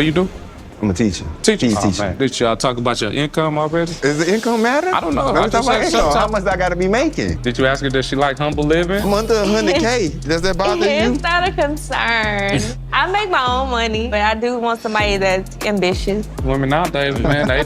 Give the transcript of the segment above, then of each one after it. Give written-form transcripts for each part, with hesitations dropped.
What you do? I'm a teacher. Teacher. PE Oh, teacher. man. Did y'all talk about your income already? Does the income matter? I don't know. Let me talk about income. How sometimes- much I gotta be making? Did you ask her, does she like humble living? I'm under 100K. Does that bother you? It's not a concern. I make my own money, but I do want somebody that's ambitious. Women nowadays, man, they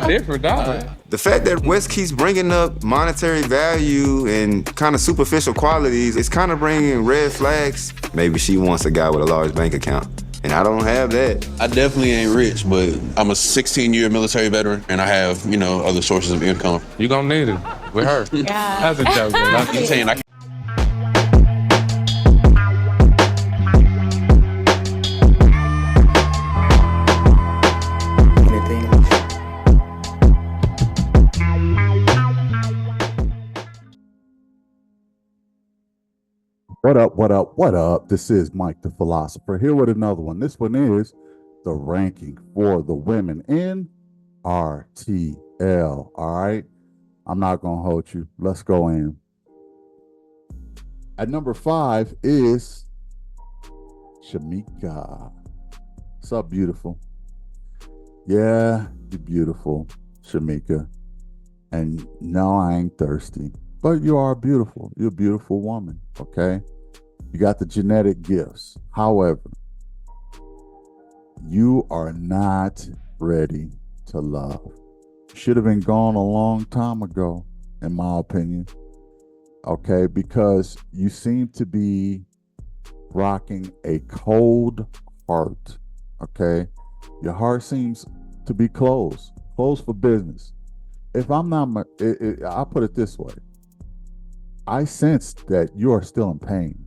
different, don't they? The fact that West keeps bringing up monetary value and kind of superficial qualities, it's kind of bringing red flags. Maybe she wants a guy with a large bank account, and I don't have that. I definitely ain't rich, but I'm a 16-year military veteran, and I have, other sources of income. You gonna need it with her. Yeah. That's a joke, man. I'm saying I What up, what up, what up? This is Mike the Philosopher here with another one. This one is the ranking for the women in RTL. All right. I'm not going to hold you. Let's go in. At number 5 is Shamika. What's up, beautiful? Yeah, you're beautiful, Shamika. And no, I ain't thirsty, but you are beautiful. You're a beautiful woman, okay? You got the genetic gifts. However, you are not ready to love. Should have been gone a long time ago, in my opinion. Okay, because you seem to be rocking a cold heart. Okay, your heart seems to be closed for business. If I'm not, I'll put it this way. I sense that you are still in pain.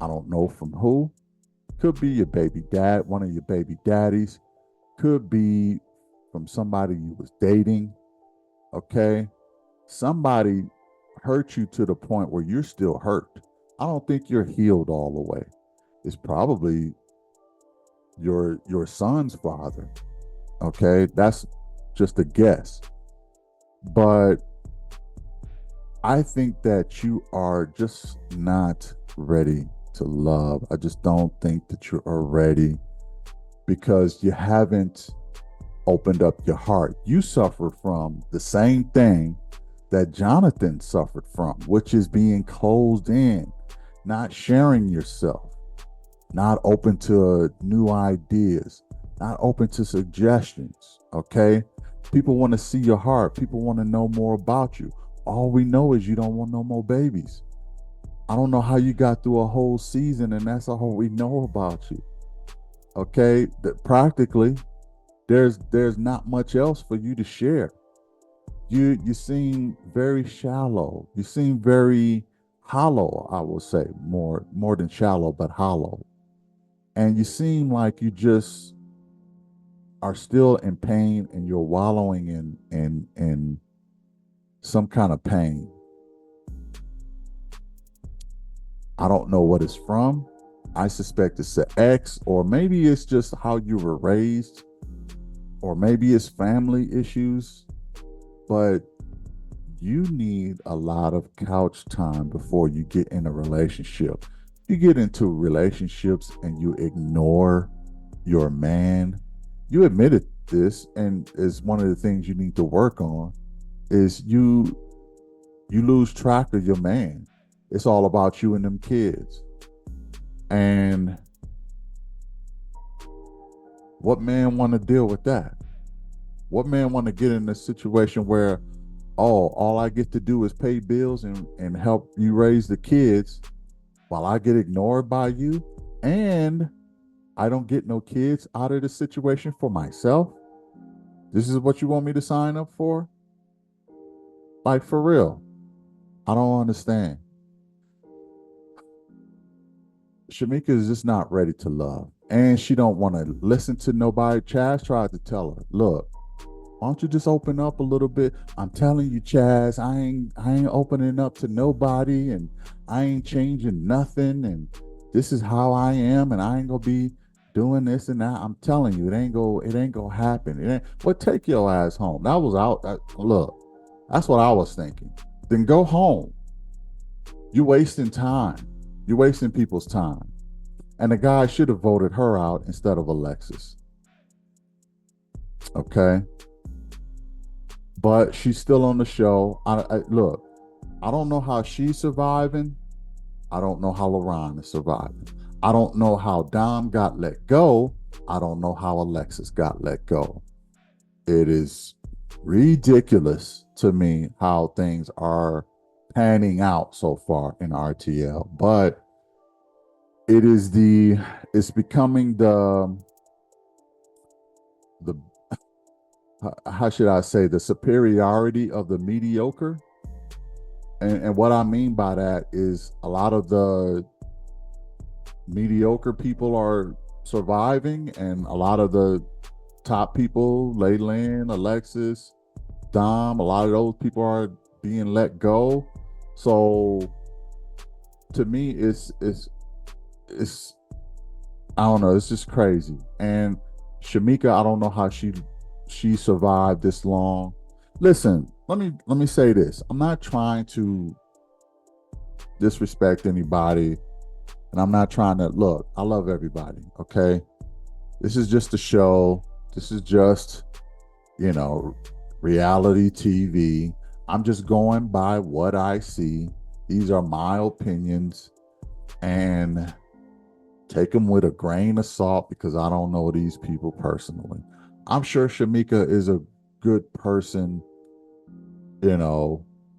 I don't know from who. Could be your baby dad, one of your baby daddies. Could be from somebody you was dating. Okay? Somebody hurt you to the point where you're still hurt. I don't think you're healed all the way. It's probably your son's father. Okay? That's just a guess. But I think that you are just not ready to love. I just don't think that you are ready because you haven't opened up your heart. You suffer from the same thing that Jonathan suffered from, which is being closed in, not sharing yourself, not open to new ideas, not open to suggestions, okay? People want to see your heart. People want to know more about you. All we know is you don't want no more babies. I don't know how you got through a whole season and that's all we know about you. Okay, practically, there's not much else for you to share. You seem very shallow. You seem very hollow, I will say, more than shallow, but hollow. And you seem like you just are still in pain and you're wallowing in some kind of pain. I don't know what it's from. I suspect it's an ex, or maybe it's just how you were raised, or maybe it's family issues, but you need a lot of couch time before you get in a relationship. You get into relationships and you ignore your man. You admitted this, and is one of the things you need to work on is you lose track of your man. It's all about you and them kids. And what man want to deal with that? What man want to get in a situation where, all I get to do is pay bills and help you raise the kids while I get ignored by you and I don't get no kids out of the situation for myself? This is what you want me to sign up for? Like, for real. I don't understand. Shamika is just not ready to love. And she don't want to listen to nobody. Chaz tried to tell her, look, why don't you just open up a little bit? I'm telling you, Chaz, I ain't opening up to nobody, and I ain't changing nothing, and this is how I am, and I ain't gonna be doing this and that. I'm telling you, it ain't gonna happen. Well, take your ass home. That was out. Look, that's what I was thinking. Then go home. You're wasting time. You're wasting people's time. And the guy should have voted her out instead of Alexis. Okay. But she's still on the show. Look, I don't know how she's surviving. I don't know how LaRon is surviving. I don't know how Dom got let go. I don't know how Alexis got let go. It is ridiculous to me how things are panning out so far in RTL. But it's becoming the how should I say, the superiority of the mediocre. And what I mean by that is a lot of the mediocre people are surviving, and a lot of the top people, Leyland, Alexis, Dom, a lot of those people are being let go. So to me, it's I don't know, it's just crazy. And Shamika, I don't know how she survived this long. Listen, let me say this. I'm not trying to disrespect anybody, and I'm not trying to look. I love everybody, okay? This is just a show. This is just, reality TV. I'm just going by what I see. These are my opinions, and take them with a grain of salt because I don't know these people personally. I'm sure Shamika is a good person, in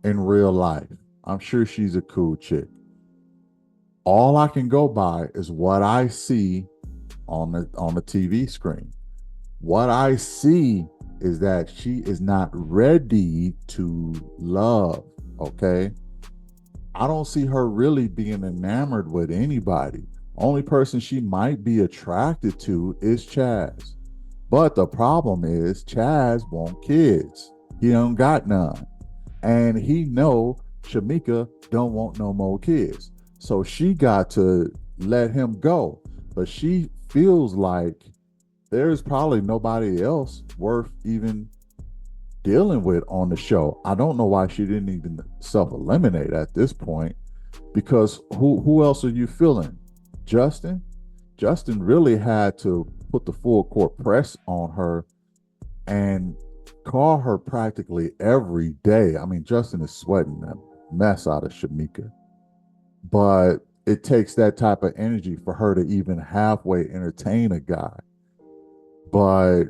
real life. I'm sure she's a cool chick. All I can go by is what I see on the TV screen. What I see is that she is not ready to love, okay? I don't see her really being enamored with anybody. Only person she might be attracted to is Chaz. But the problem is Chaz want kids. He don't got none. And he know Shamika don't want no more kids. So she got to let him go. But she feels like there's probably nobody else worth even dealing with on the show. I don't know why she didn't even self-eliminate at this point, because who else are you feeling? Justin? Justin really had to put the full court press on her and call her practically every day. I mean, Justin is sweating the mess out of Shamika. But it takes that type of energy for her to even halfway entertain a guy. But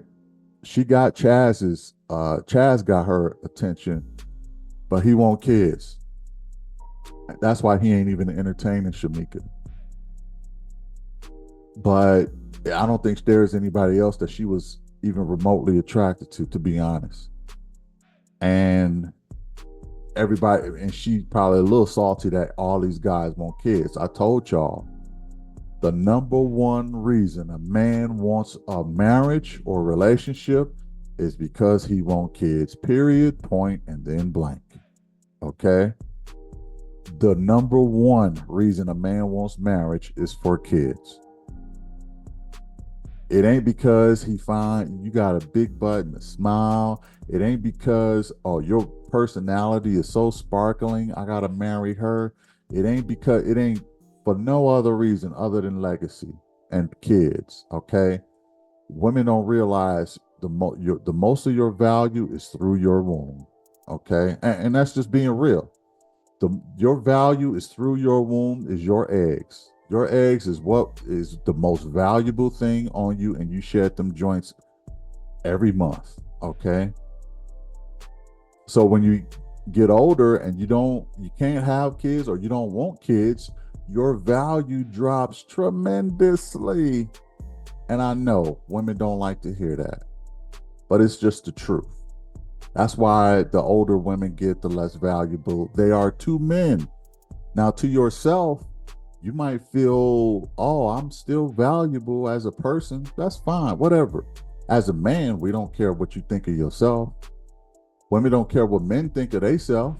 she got Chaz got her attention, but he want kids. That's why he ain't even entertaining Shamika. But I don't think there's anybody else that she was even remotely attracted to be honest. And she probably a little salty that all these guys want kids. I told y'all, the number one reason a man wants a marriage or relationship is because he wants kids, period, point, and then blank. Okay? The number one reason a man wants marriage is for kids. It ain't because he find you got a big butt and a smile. It ain't because, your personality is so sparkling, I gotta marry her. It ain't for no other reason other than legacy and kids, okay? Women don't realize the most of your value is through your womb, okay? And that's just being real. Your value is through your womb, is your eggs. Your eggs is what is the most valuable thing on you, and you shed them joints every month, okay? So when you get older and you can't have kids or you don't want kids, your value drops tremendously. And I know women don't like to hear that, but it's just the truth. That's why the older women get, the less valuable they are to men. Now, to yourself, you might feel, I'm still valuable as a person. That's fine, whatever. As a man, we don't care what you think of yourself. Women don't care what men think of themselves.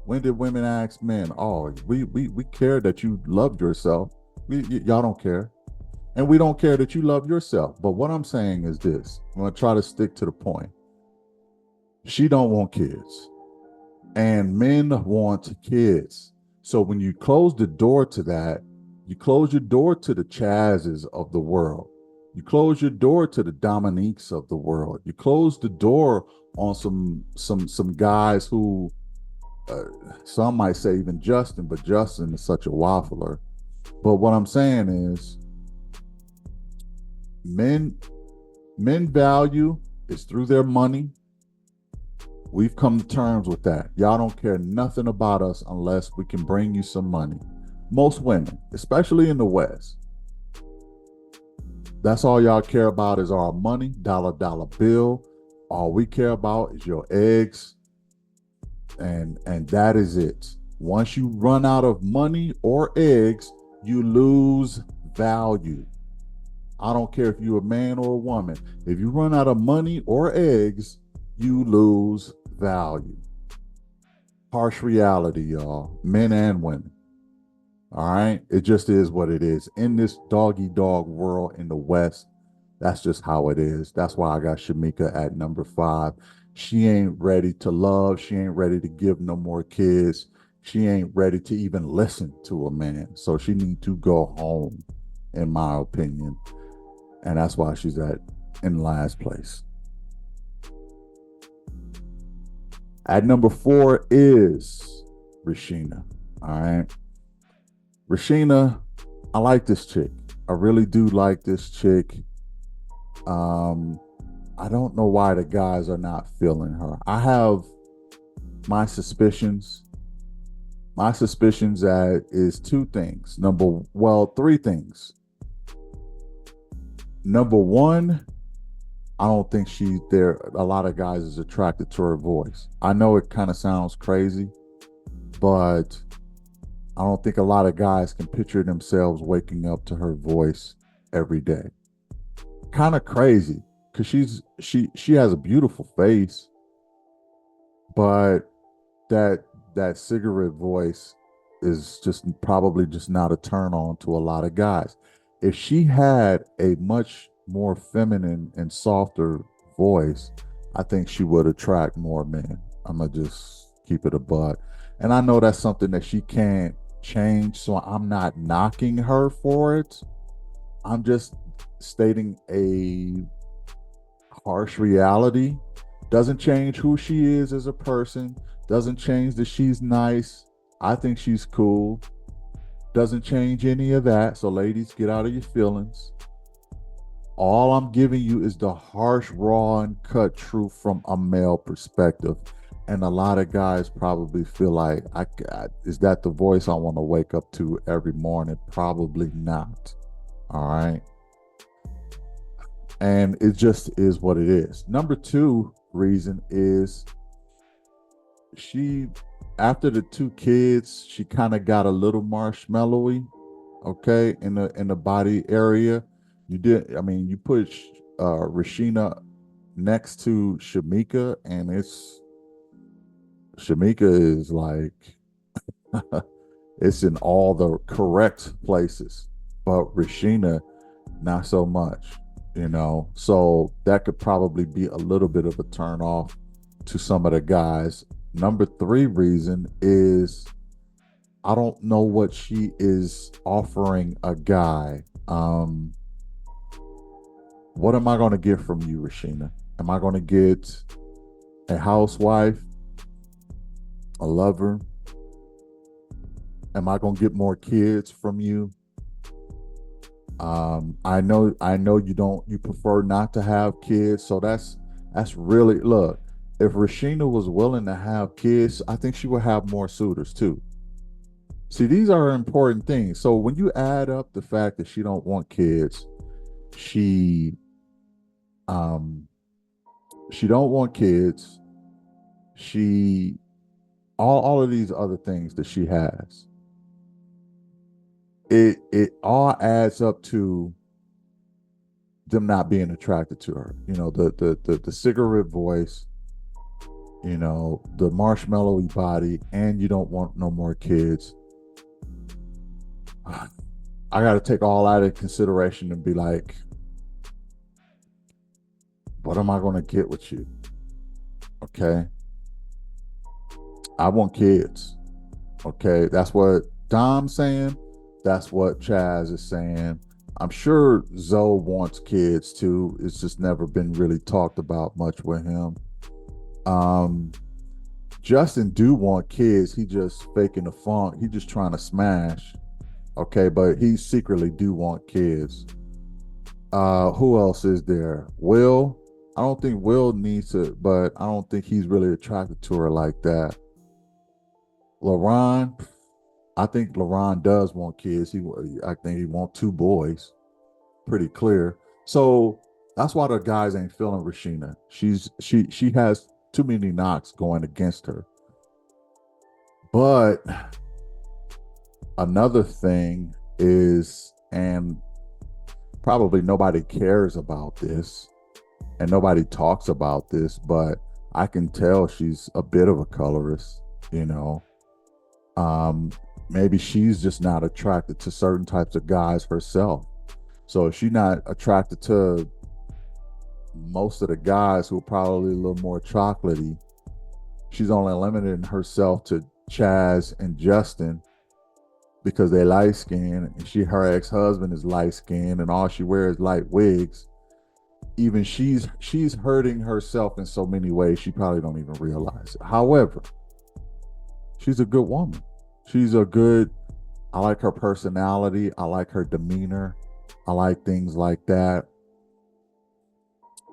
When did women ask men, we care that you loved yourself? Y'all don't care. And we don't care that you love yourself. But what I'm saying is this. I'm going to try to stick to the point. She don't want kids. And men want kids. So when you close the door to that, you close your door to the Chazes of the world. You close your door to the Dominiques of the world. You close the door on some guys who, some might say even Justin, but Justin is such a waffler. But what I'm saying is, men value is through their money. We've come to terms with that. Y'all don't care nothing about us unless we can bring you some money. Most women, especially in the West, that's all y'all care about is our money, dollar bill. All we care about is your eggs, and that is it. Once you run out of money or eggs, you lose value. I don't care if you're a man or a woman. If you run out of money or eggs, you lose value. Harsh reality, y'all, men and women. All right, it just is what it is. In this doggy dog world in the West, that's just how it is. That's why I got Shamika at number 5. She ain't ready to love. She ain't ready to give no more kids. She ain't ready to even listen to a man. So she need to go home, in my opinion. And that's why she's in last place. At number 4 is Rishina. All right. Rishina, I like this chick. I really do like this chick. I don't know why the guys are not feeling her. I have my suspicions. My suspicions is 2 things. 3 things. Number 1, I don't think a lot of guys is attracted to her voice. I know it kind of sounds crazy, but I don't think a lot of guys can picture themselves waking up to her voice every day. Kind of crazy, because she has a beautiful face, but that cigarette voice is just probably just not a turn on to a lot of guys. If she had a much more feminine and softer voice, I think she would attract more men. I'm gonna just keep it a buck. And I know that's something that she can't change, so I'm not knocking her for it. I'm just stating a harsh reality. Doesn't change who she is as a person. Doesn't change that she's nice. I think she's cool. Doesn't change any of that. So ladies, get out of your feelings. All I'm giving you is the harsh, raw, and cut truth from a male perspective. And a lot of guys probably feel like, is that the voice I want to wake up to every morning? Probably not. All right. And it just is what it is. Number 2 reason is after the 2 kids, she kind of got a little marshmallowy, okay, in the body area. You put Rishina next to Shamika, and Shamika is like, it's in all the correct places, but Rishina, not so much, so that could probably be a little bit of a turn off to some of the guys. Number 3 reason is I don't know what she is offering a guy. What am I going to get from you, Rishina? Am I going to get a housewife, a lover? Am I going to get more kids from you? I know you prefer not to have kids, so that's really, look, if Rishina was willing to have kids, I think she would have more suitors too. See, these are important things. So when you add up the fact that she don't want kids, she don't want kids, all of these other things that she has, it all adds up to them not being attracted to her. The cigarette voice, the marshmallowy body, and you don't want no more kids. I got to take all that into consideration and be like, what am I going to get with you? Okay. I want kids. Okay. That's what Dom's saying. That's what Chaz is saying. I'm sure Zoe wants kids too. It's just never been really talked about much with him. Um, Justin do want kids. He just faking the funk. He just trying to smash. Okay, but he secretly do want kids. Who else is there? Will. I don't think Will needs to, but I don't think he's really attracted to her like that. LaRon, I think LaRon does want kids. I think he want 2 boys. Pretty clear. So that's why the guys ain't feeling Rishina. She has too many knocks going against her. But another thing is, and probably nobody cares about this, and nobody talks about this, but I can tell she's a bit of a colorist, you know. Maybe she's just not attracted to certain types of guys herself. So if she's not attracted to most of the guys who are probably a little more chocolatey, she's only limiting herself to Chaz and Justin because they light skinned, and her ex-husband is light skinned, and all she wears light wigs. Even she's hurting herself in so many ways she probably don't even realize it. However, she's a good woman. I like her personality. I like her demeanor. I like things like that.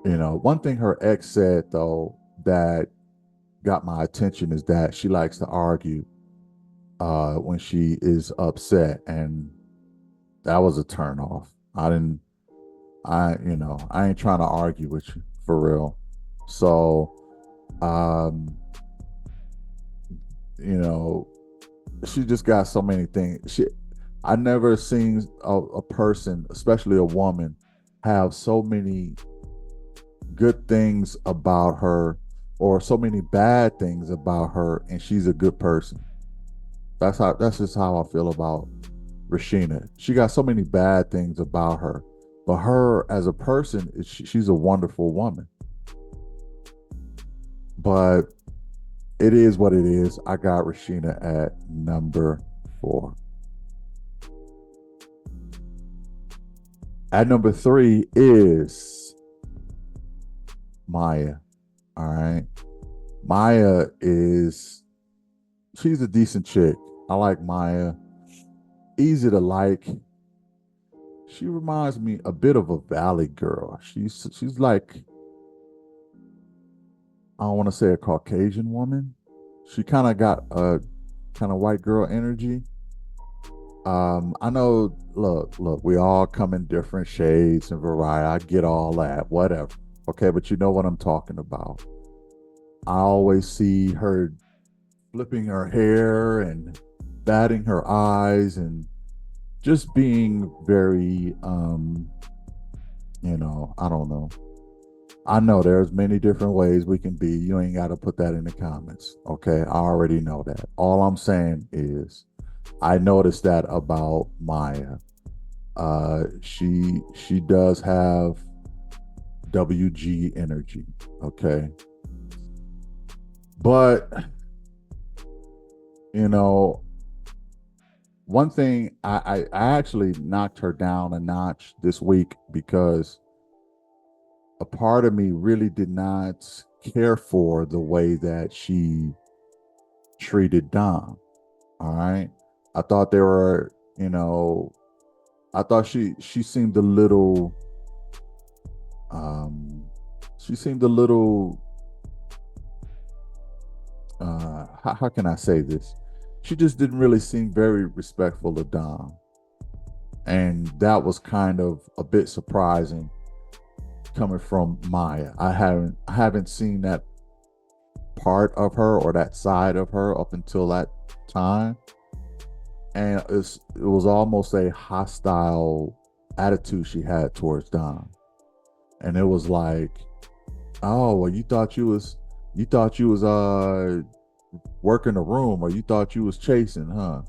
You know, one thing her ex said though that got my attention is that she likes to argue when she is upset, and that was a turn off. I ain't trying to argue with you for real. So, she just got so many things. I never seen a person, especially a woman, have so many good things about her or so many bad things about her, and she's a good person. That's just how I feel about Rishina. She got so many bad things about her, but her as a person, she's a wonderful woman. But it is what it is. I got Rishina at number 4. At number 3 is Maya. All right. Maya she's a decent chick. I like Maya. Easy to like. She reminds me a bit of a Valley girl. She's like, I don't want to say a Caucasian woman. She kind of got a kind of white girl energy. I know, look, we all come in different shades and variety. I get all that, whatever. Okay, but you know what I'm talking about. I always see her flipping her hair and batting her eyes and just being very, I don't know. I know there's many different ways we can be. You ain't got to put that in the comments. Okay, I already know that. All I'm saying is I noticed that about Maya. She does have WG energy, okay? But one thing, I actually knocked her down a notch this week because a part of me really did not care for the way that she treated Dom. All right. I thought they were, I thought she seemed a little, how can I say this? She just didn't really seem very respectful of Dom. And that was kind of a bit surprising coming from Maya. I haven't seen that part of her or that side of her up until that time. And it was almost a hostile attitude she had towards Dom. And it was like, oh, well, you thought you was working the room, or you thought you was chasing, huh?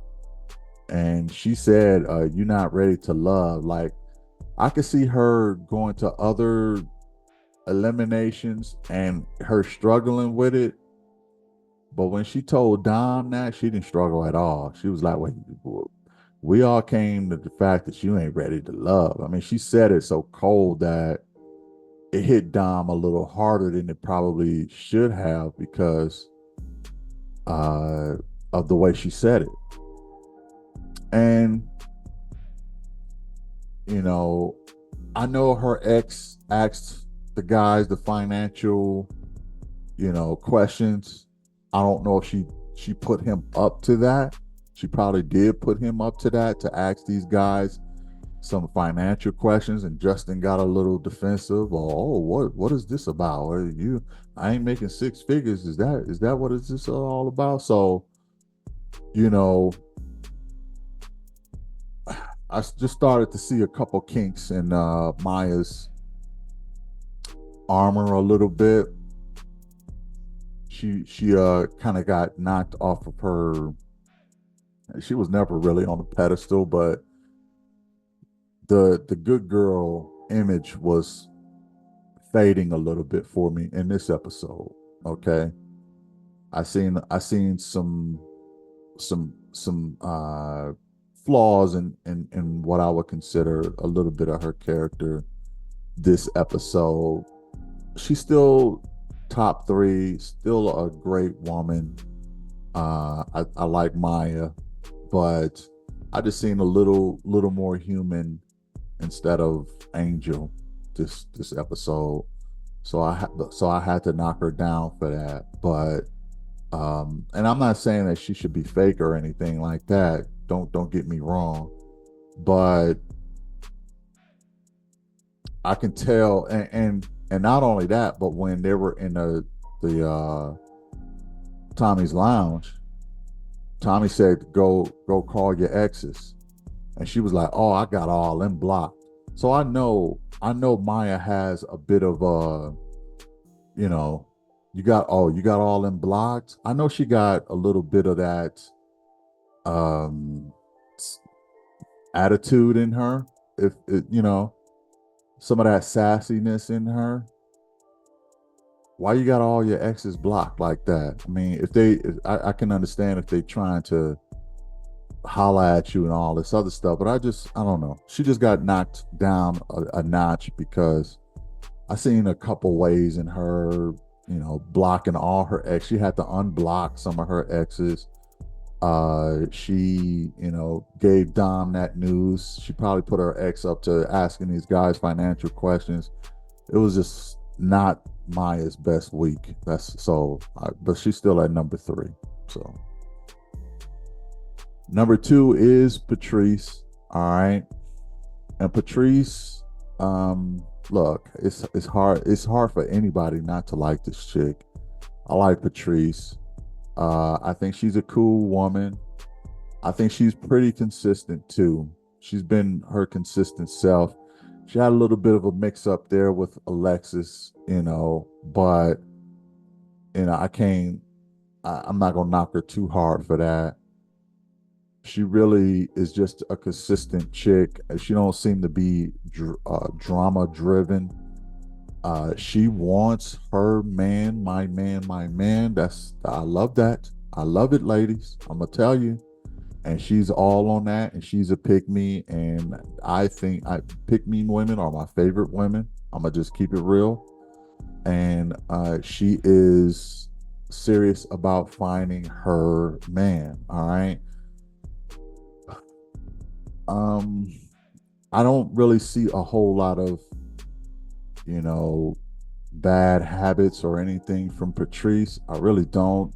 And she said, you're not ready to love. Like, I could see her going to other eliminations and her struggling with it. But when she told Dom that, she didn't struggle at all. She was like, wait, we all came to the fact that you ain't ready to love. I mean, she said it so cold that it hit Dom a little harder than it probably should have because of the way she said it. And, you know, I know her ex asked the guys the financial, questions. I don't know if she put him up to that. She probably did put him up to that to ask these guys some financial questions, and Justin got a little defensive. Oh, what is this about? I ain't making six figures. Is that what is this all about? So, I just started to see a couple kinks in Maya's armor a little bit. She kind of got knocked off of her. She was never really on a pedestal, but the good girl image was fading a little bit for me in this episode. Okay, I seen some flaws in what I would consider a little bit of her character this episode. She's still top 3, still a great woman. I like Maya, but I just seen a little more human instead of angel this episode. So I had to knock her down for that. But and I'm not saying that she should be fake or anything like that. Don't get me wrong. But I can tell, and not only that, but when they were in the Tommy's lounge, Tommy said, go call your exes. And she was like, oh, I got all them blocked. So I know Maya has a bit of you got all them blocked. I know she got a little bit of that attitude in her. If some of that sassiness in her. Why you got all your exes blocked like that? I mean, I can understand if they trying to holla at you and all this other stuff, but I don't know. She just got knocked down a notch because I seen a couple ways in her, blocking all her ex. She had to unblock some of her exes. She, gave Dom that news. She probably put her ex up to asking these guys financial questions. It was just not Maya's best week. But she's still at number 3. So number 2 is Patrice. All right. And Patrice, look, it's hard for anybody not to like this chick. I like Patrice. I think she's a cool woman. I think she's pretty consistent too. She's been her consistent self. She had a little bit of a mix up there with Alexis, but I'm not gonna knock her too hard for that. She really is just a consistent chick. She don't seem to be drama driven. She wants her man, my man, my man. I love that. I love it, ladies. I'm gonna tell you. And she's all on that, and she's a pick-me, and I think pick-me women are my favorite women. I'm gonna just keep it real. And she is serious about finding her man. All right. I don't really see a whole lot of bad habits or anything from Patrice. I really don't.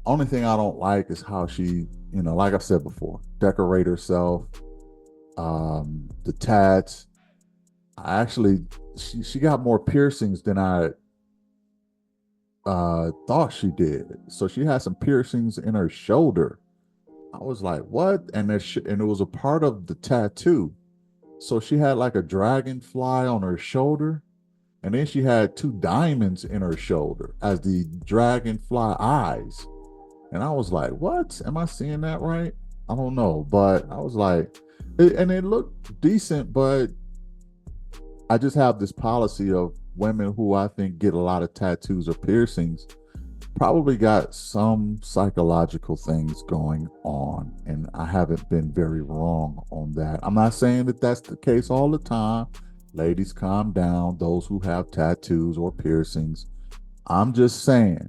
Only thing I don't like is how she, like I said before, decorate herself. The tats. She got more piercings than I thought she did. So she had some piercings in her shoulder. I was like, what? And it was a part of the tattoo. So she had like a dragonfly on her shoulder. And then she had 2 diamonds in her shoulder as the dragonfly eyes. And I was like, what? Am I seeing that right? I don't know. But I was like, and it looked decent, but I just have this policy of women who I think get a lot of tattoos or piercings. probably got some psychological things going on, and I haven't been very wrong on that. I'm not saying that that's the case all the time. Ladies, calm down. Those who have tattoos or piercings, I'm just saying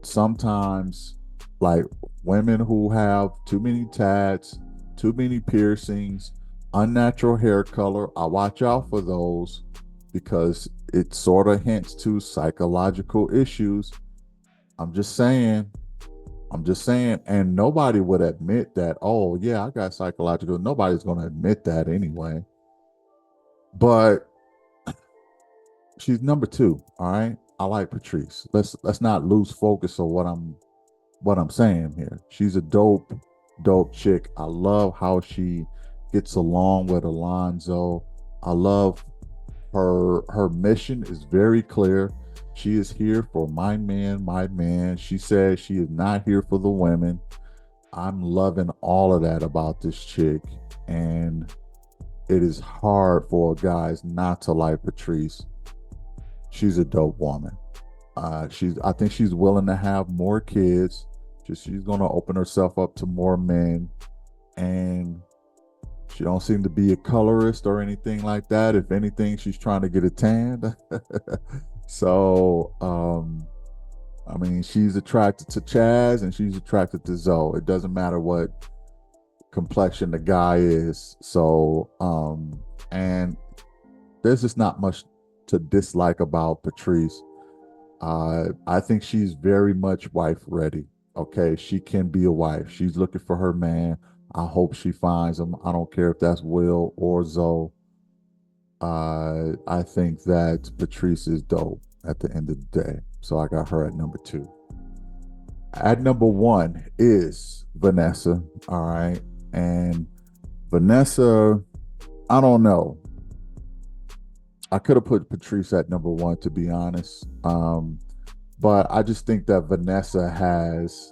sometimes, like women who have too many tats, too many piercings, unnatural hair color, I watch out for those because it sort of hints to psychological issues. I'm just saying, and nobody would admit that, oh, yeah, I got psychological. Nobody's going to admit that anyway. But she's number two, all right? I like Patrice. Let's not lose focus of what I'm saying here. She's a dope chick. I love how she gets along with Alonzo. I love her mission is very clear. She is here for my man, my man. She says she is not here for the women. I'm loving all of that about this chick. And it is hard for guys not to like Patrice. She's a dope woman. I think she's willing to have more kids. She's gonna open herself up to more men. And she don't seem to be a colorist or anything like that. If anything, she's trying to get a tan. So, I mean, she's attracted to Chaz and she's attracted to Zoe. It doesn't matter what complexion the guy is. So, and there's just not much to dislike about Patrice. I think she's very much wife ready. Okay, she can be a wife. She's looking for her man. I hope she finds him. I don't care if that's Will or Zoe. I think that Patrice is dope at the end of the day. So I got her at number two. At number one is Vanessa. All right. And Vanessa, I don't know. I could have put Patrice at number one, to be honest. But I just think that Vanessa has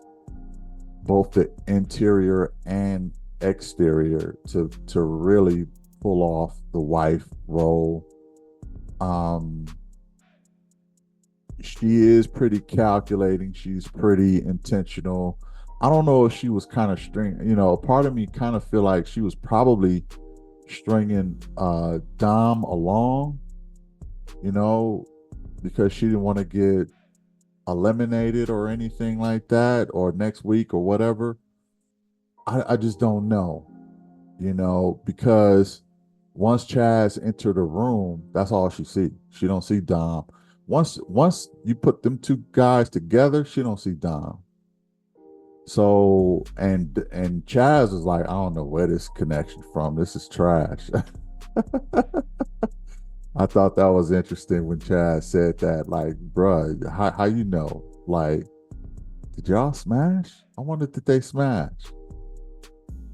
both the interior and exterior to really pull off the wife role. She is pretty calculating. She's pretty intentional. I don't know if she was kind of part of me kind of feel like she was probably stringing Dom along, because she didn't want to get eliminated or anything like that, or next week or whatever. I just don't know, because once Chaz entered the room, that's all she see. She don't see Dom. Once you put them two guys together, she don't see Dom. So and Chaz is like, I don't know where this connection from. This is trash. I thought that was interesting when Chaz said that. Like, bruh, how you know? Like, did y'all smash? I wonder, did they smash?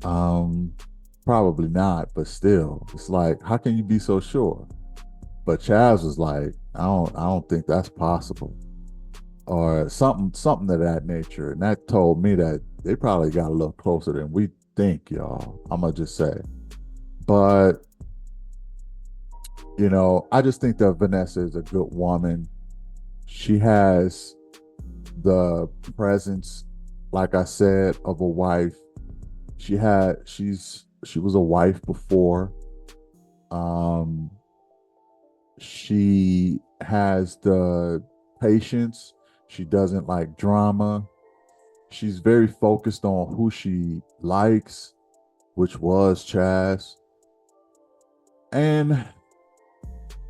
Probably not, but still, it's like, how can you be so sure? But Chaz was like, I don't think that's possible, or something of that nature, and that told me that they probably got a little closer than we think, y'all. I'm gonna just say, but I just think that Vanessa is a good woman. She has the presence, like I said, of a wife. She was a wife before. She has the patience. She doesn't like drama. She's very focused on who she likes, which was Chaz. And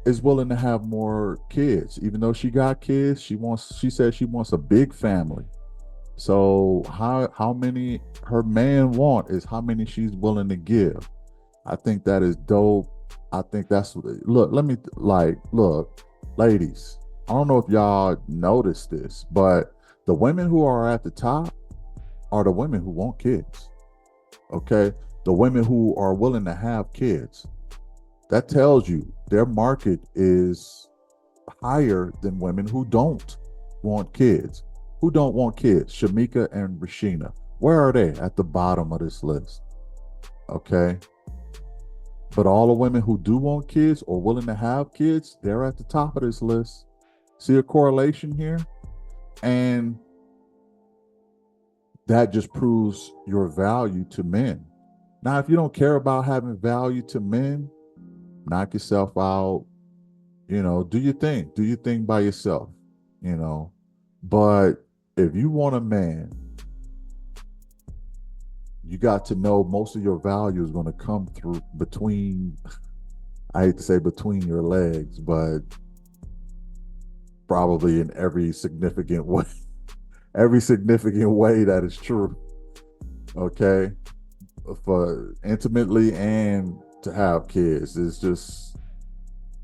is willing to have more kids. Even though she got kids, she said she wants a big family. So how many her man want is how many she's willing to give. I think that is dope. I think that's look, ladies, I don't know if y'all noticed this, but the women who are at the top are the women who want kids. Okay? The women who are willing to have kids. That tells you their market is higher than women who don't want kids. Who don't want kids? Shamika and Rishina. Where are they? At the bottom of this list. Okay? But all the women who do want kids or willing to have kids, they're at the top of this list. See a correlation here? And that just proves your value to men. Now, if you don't care about having value to men, knock yourself out, do your thing. Do your thing by yourself, But if you want a man, you got to know most of your value is going to come through between, I hate to say between your legs, but probably in every significant way that is true. Okay. For intimately and to have kids. It's just,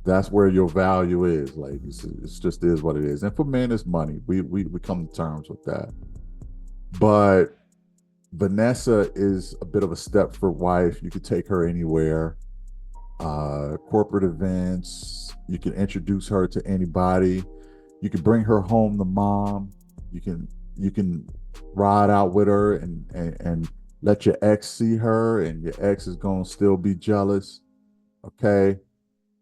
that's where your value is, ladies. It's just is what it is. And for men, it's money. We come to terms with that. But Vanessa is a bit of a Stepford wife. You could take her anywhere. Corporate events. You can introduce her to anybody. You can bring her home to mom. You can ride out with her and let your ex see her, and your ex is gonna still be jealous. Okay.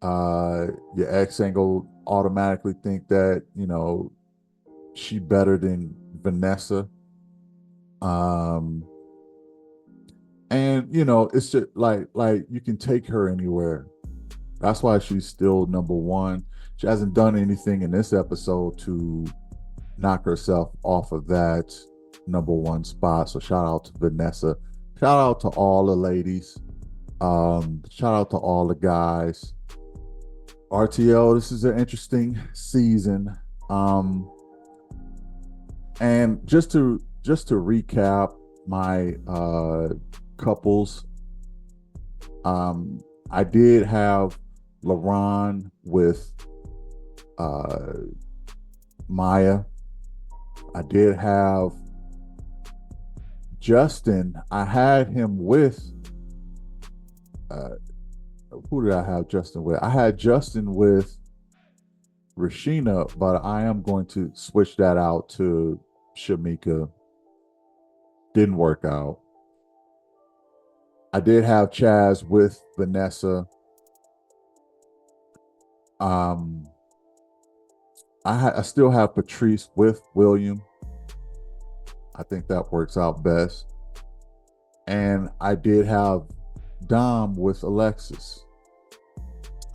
Your ex ain't gonna automatically think that, she better than Vanessa. And it's just like you can take her anywhere. That's why she's still number one. She hasn't done anything in this episode to knock herself off of that number one spot. So shout out to Vanessa. Shout out to all the ladies. Shout out to all the guys. RTL, this is an interesting season. And just to recap my couples, I did have LaRon with Maya. I did have Justin. I had him with who did I have Justin with? I had Justin with Rishina, but I am going to switch that out to Shamika. Didn't work out. I did have Chaz with Vanessa. I still have Patrice with William. I think that works out best. And I did have Dom with Alexis.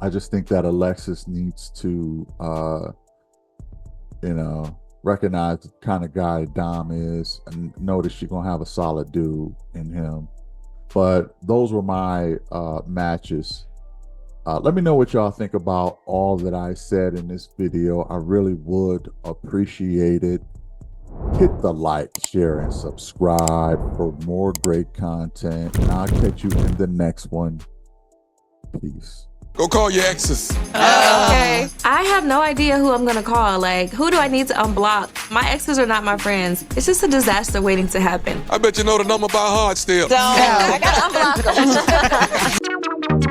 I just think that Alexis needs to, recognize the kind of guy Dom is and notice she's going to have a solid dude in him. But those were my matches. Let me know what y'all think about all that I said in this video. I really would appreciate it. Hit the like, share, and subscribe for more great content. And I'll catch you in the next one. Peace. Go call your exes. Okay. I have no idea who I'm gonna call. Like, who do I need to unblock? My exes are not my friends. It's just a disaster waiting to happen. I bet you know the number by heart still. I gotta unblock them.